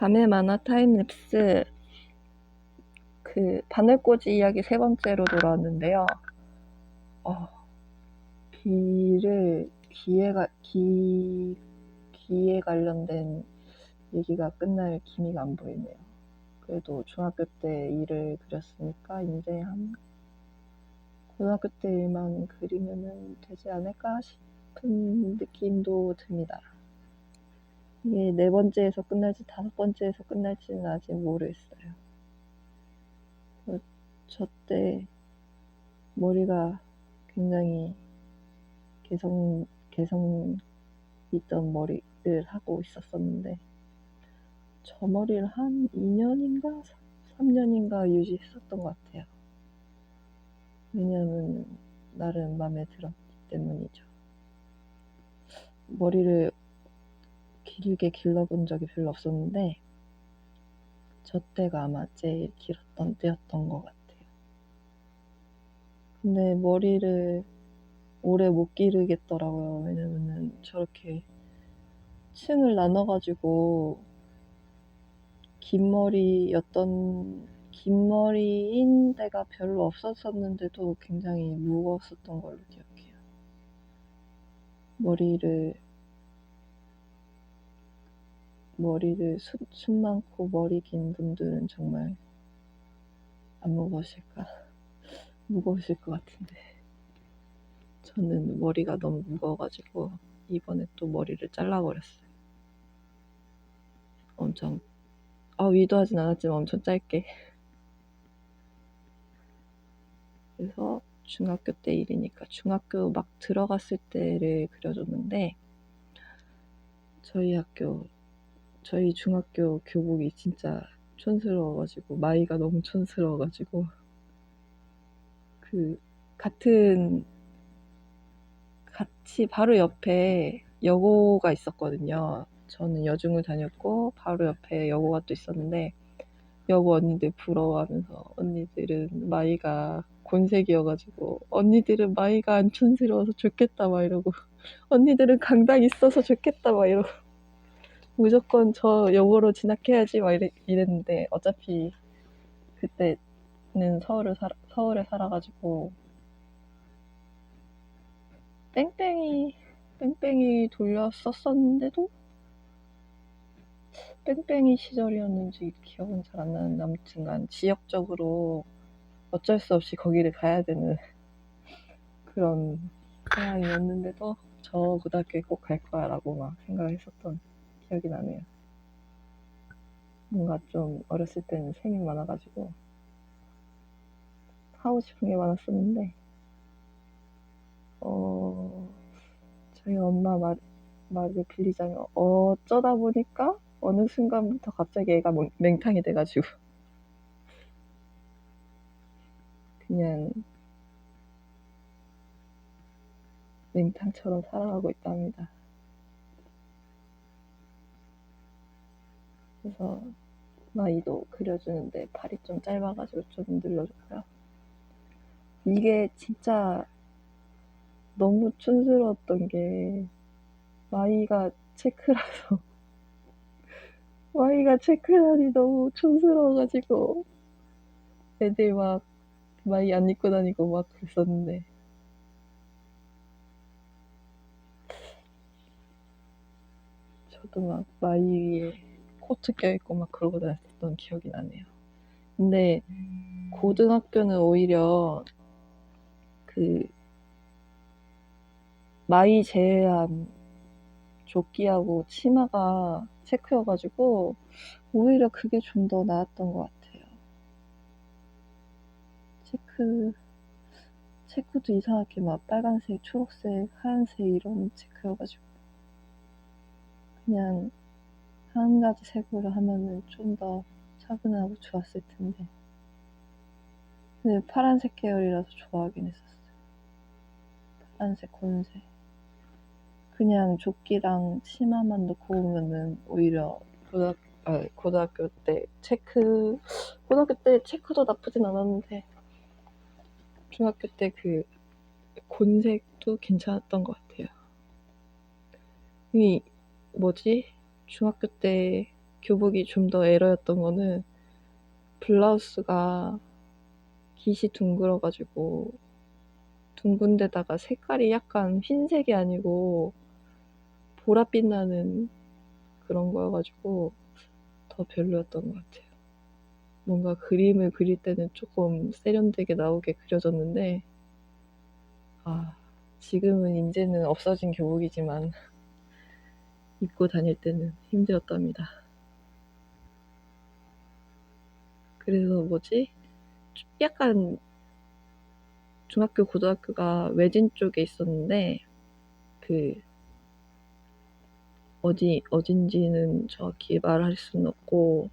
밤의 만화 타임랩스 그 바늘꽂이 이야기 세 번째로 돌아왔는데요. 귀에 관련된 얘기가 끝날 기미가 안 보이네요. 그래도 중학교 때 일을 그렸으니까 이제 한 고등학교 때 일만 그리면은 되지 않을까 싶은 느낌도 듭니다. 이게 4번째에서 끝날지 5번째에서 끝날지는 아직 모르겠어요. 저 때 머리가 굉장히 개성 있던 머리를 하고 있었었는데 저 머리를 한 2년인가 3년인가 유지했었던 것 같아요. 왜냐하면 나름 마음에 들었기 때문이죠. 머리를 길게 길러본 적이 별로 없었는데 저 때가 아마 제일 길었던 때였던 것 같아요. 근데 머리를 오래 못 기르겠더라고요. 왜냐면은 저렇게 층을 나눠가지고 긴 머리인 데가 별로 없었었는데도 굉장히 무거웠었던 걸로 기억해요. 머리를 숱 많고 머리 긴 분들은 정말 안 무거우실까? 무거우실 것 같은데 저는 머리가 너무 무거워가지고 이번에 또 머리를 잘라버렸어요. 엄청 위도하진 않았지만 엄청 짧게. 그래서 중학교 때 일이니까 중학교 막 들어갔을 때를 그려줬는데 저희 중학교 교복이 진짜 촌스러워가지고 마이가 너무 촌스러워가지고 같이 바로 옆에 여고가 있었거든요. 저는 여중을 다녔고 바로 옆에 여고가 또 있었는데 여고 언니들 부러워하면서 언니들은 마이가 곤색이어가지고 언니들은 마이가 안 촌스러워서 좋겠다 막 이러고 언니들은 강당 있어서 좋겠다 막 이러고 무조건 저 여고로 진학해야지 막 이랬는데 어차피 그때는 서울에 살아가지고 뺑뺑이 돌렸었었는데도 뺑뺑이 시절이었는지 기억은 잘 안 나는데 아무튼간 지역적으로 어쩔 수 없이 거기를 가야 되는 그런 상황이었는데도 저 고등학교에 꼭 갈 거야 라고 막 생각을 했었던 기억이 나네요. 뭔가 좀 어렸을 때는 생이 많아가지고 하고 싶은 게 많았었는데 저희 엄마 말을 빌리자면 어쩌다 보니까 어느 순간부터 갑자기 애가 맹탕이 돼가지고 그냥 맹탕처럼 살아가고 있답니다. 그래서 마이도 그려주는데 팔이 좀 짧아가지고 좀 늘려줬고요. 이게 진짜 너무 촌스러웠던 게 마이가 체크라니 너무 촌스러워가지고 애들 막 마이 안 입고 다니고 막 그랬었는데 저도 막 마이 위에 코트 껴입고 막 그러고 다녔던 기억이 나네요. 근데 고등학교는 오히려 마이 제외한 조끼하고 치마가 체크여가지고 오히려 그게 좀 더 나았던 것 같아요. 체크도 이상하게 막 빨간색, 초록색, 하얀색 이런 체크여가지고 그냥 한 가지 색으로 하면은 좀 더 차분하고 좋았을 텐데 근데 파란색 계열이라서 좋아하긴 했었어요. 파란색, 곤색 그냥 조끼랑 치마만 넣고 오면은 오히려 고등학교 때 체크도 나쁘진 않았는데 중학교 때 곤색도 괜찮았던 것 같아요. 중학교 때 교복이 좀 더 에러였던 거는 블라우스가 깃이 둥글어가지고 둥근 데다가 색깔이 약간 흰색이 아니고 보랏빛 나는 그런 거여가지고 더 별로였던 것 같아요. 뭔가 그림을 그릴 때는 조금 세련되게 나오게 그려졌는데 지금은 이제는 없어진 교복이지만 입고 다닐 때는 힘들었답니다. 그래서 약간 중학교, 고등학교가 외진 쪽에 있었는데 어딘지는 정확히 말할 수는 없고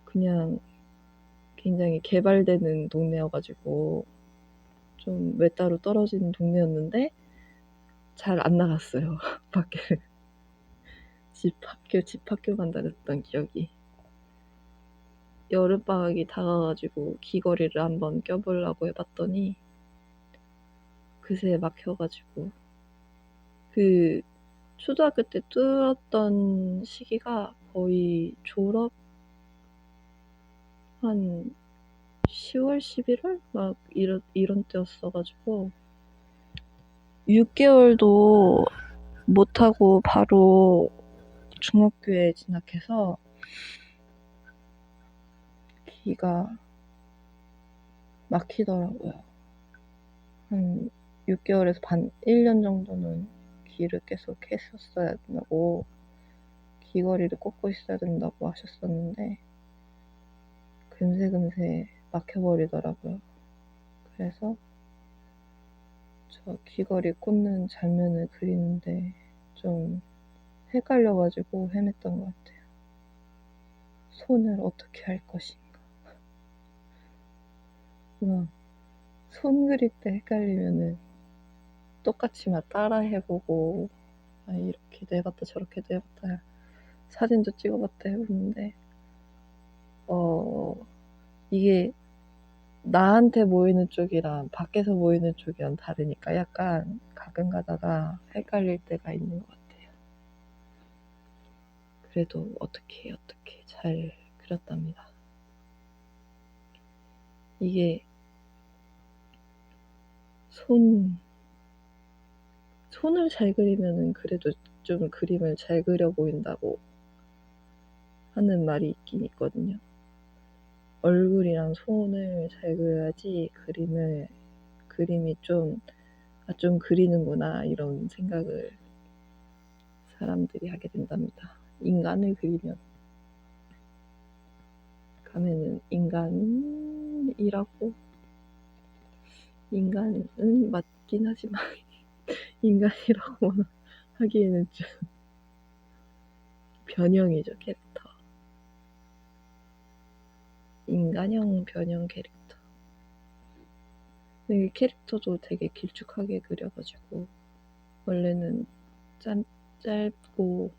그냥 굉장히 개발되는 동네여가지고 좀 외따로 떨어진 동네였는데 잘 안 나갔어요. 밖에 집 학교만 다녔던 기억이. 여름방학이 다가가지고 귀걸이를 한번 껴보려고 해봤더니 그새 막혀가지고 초등학교 때 뚫었던 시기가 거의 졸업 한 10월, 11월? 막 이런 때였어가지고 6개월도 못하고 바로 중학교에 진학해서 귀가 막히더라고요. 한 6개월에서 1년 정도는 귀를 계속 했었어야 된다고 귀걸이를 꽂고 있어야 된다고 하셨었는데 금세 막혀버리더라고요. 그래서 저 귀걸이 꽂는 장면을 그리는데 좀 헷갈려가지고 헤맸던 것 같아요. 손을 어떻게 할 것인가. 손 그릴 때 헷갈리면은 똑같이 막 따라 해보고 이렇게도 해봤다 저렇게도 해봤다 사진도 찍어봤다 해보는데 이게 나한테 보이는 쪽이랑 밖에서 보이는 쪽이랑 다르니까 약간 가끔 가다가 헷갈릴 때가 있는 것 같아요. 그래도 어떻게 잘 그렸답니다. 이게 손을 잘 그리면은 그래도 좀 그림을 잘 그려 보인다고 하는 말이 있긴 있거든요. 얼굴이랑 손을 잘 그려야지 그림이 좀 그리는구나 이런 생각을 사람들이 하게 된답니다. 인간을 그리면 가면은 인간은 맞긴 하지만 인간이라고 하기에는 좀 변형이죠, 캐릭터. 인간형 변형 캐릭터. 근데 캐릭터도 되게 길쭉하게 그려가지고 원래는 짧고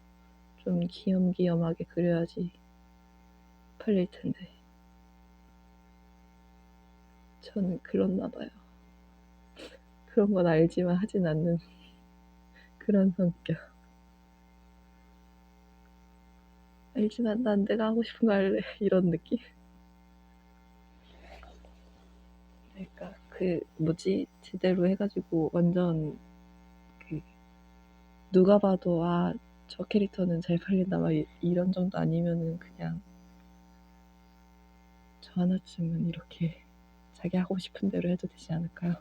좀 귀염귀염하게 그려야지 팔릴 텐데 저는 그렇나 봐요. 그런 건 알지만 하진 않는 그런 성격. 알지만 난 내가 하고 싶은 거 할래 이런 느낌. 그러니까 제대로 해가지고 완전 누가 봐도 저 캐릭터는 잘 팔린다 막 이런 정도 아니면은 그냥 저 하나쯤은 이렇게 자기 하고 싶은 대로 해도 되지 않을까요?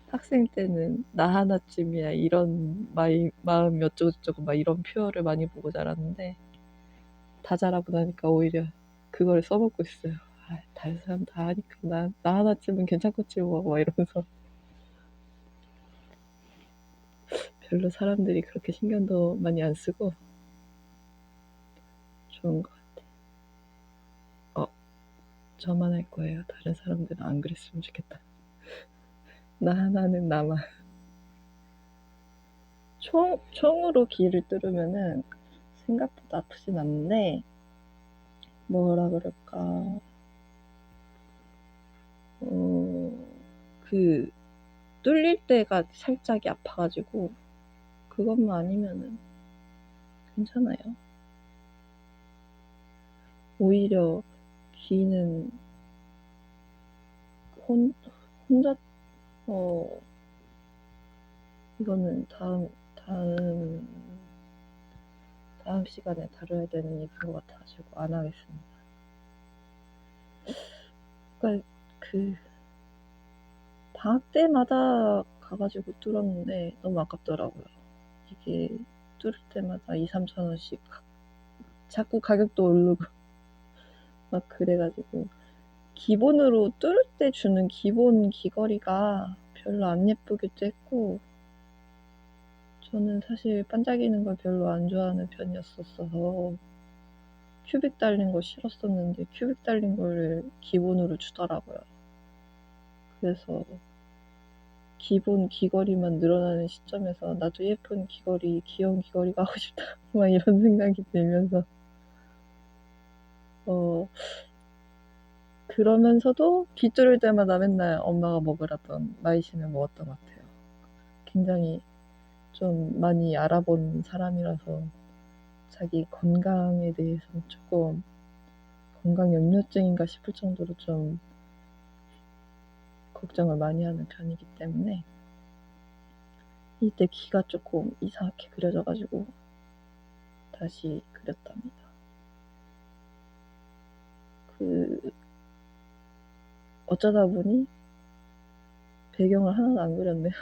학생 때는 나 하나쯤이야 이런 마음 어쩌고저쩌고 막 이런 표현을 많이 보고 자랐는데 다 자라고 나니까 오히려 그걸 써먹고 있어요. 다른 사람 다 하니까 나 하나쯤은 괜찮겠지 뭐 막 이러면서 별로 사람들이 그렇게 신경도 많이 안 쓰고 좋은 것 같아. 저만 할 거예요. 다른 사람들은 안 그랬으면 좋겠다. 나 하나는 나만. 총으로 귀를 뚫으면은 생각보다 아프진 않는데 뭐라 그럴까 뚫릴 때가 살짝이 아파가지고 그것만 아니면은 괜찮아요. 오히려 귀는 혼자 이거는 다음 시간에 다뤄야 되는 얘기인 것 같아가지고 안 하겠습니다. 그러니까 방학 때마다 가가지고 뚫었는데 너무 아깝더라고요. 이게 뚫을 때마다 2-3천 원씩 자꾸 가격도 오르고 막 그래가지고 기본으로 뚫을 때 주는 기본 귀걸이가 별로 안 예쁘기도 했고 저는 사실 반짝이는 걸 별로 안 좋아하는 편이었어서 큐빅 달린 거 싫었었는데 큐빅 달린 거를 기본으로 주더라고요. 그래서 기본 귀걸이만 늘어나는 시점에서 나도 예쁜 귀걸이, 귀여운 귀걸이가 하고 싶다 막 이런 생각이 들면서 그러면서도 귀 뚫을 때마다 맨날 엄마가 먹으라던 마이쮸을 먹었던 것 같아요. 굉장히 좀 많이 알아본 사람이라서 자기 건강에 대해서 조금 건강 염려증인가 싶을 정도로 좀 걱정을 많이 하는 편이기 때문에 이때 귀가 조금 이상하게 그려져가지고 다시 그렸답니다. 어쩌다 보니 배경을 하나도 안 그렸네요.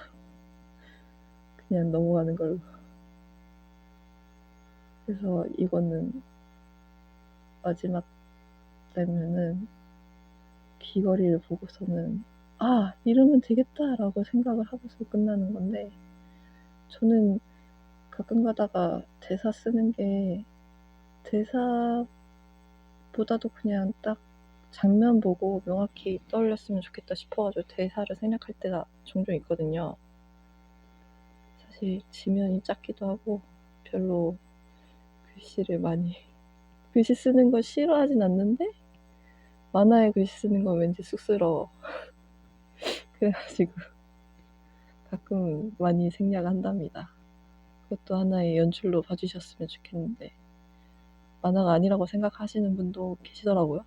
그냥 넘어가는 걸로. 그래서 이거는 마지막 되면은 귀걸이를 보고서는 아, 이러면 되겠다 라고 생각을 하고서 끝나는 건데 저는 가끔 가다가 대사 쓰는 게 대사보다도 그냥 딱 장면 보고 명확히 떠올렸으면 좋겠다 싶어가지고 대사를 생략할 때가 종종 있거든요. 사실 지면이 작기도 하고 별로 글씨 쓰는 거 싫어하진 않는데 만화에 글씨 쓰는 건 왠지 쑥스러워. 그래가지고 가끔 많이 생략한답니다. 그것도 하나의 연출로 봐주셨으면 좋겠는데 만화가 아니라고 생각하시는 분도 계시더라고요.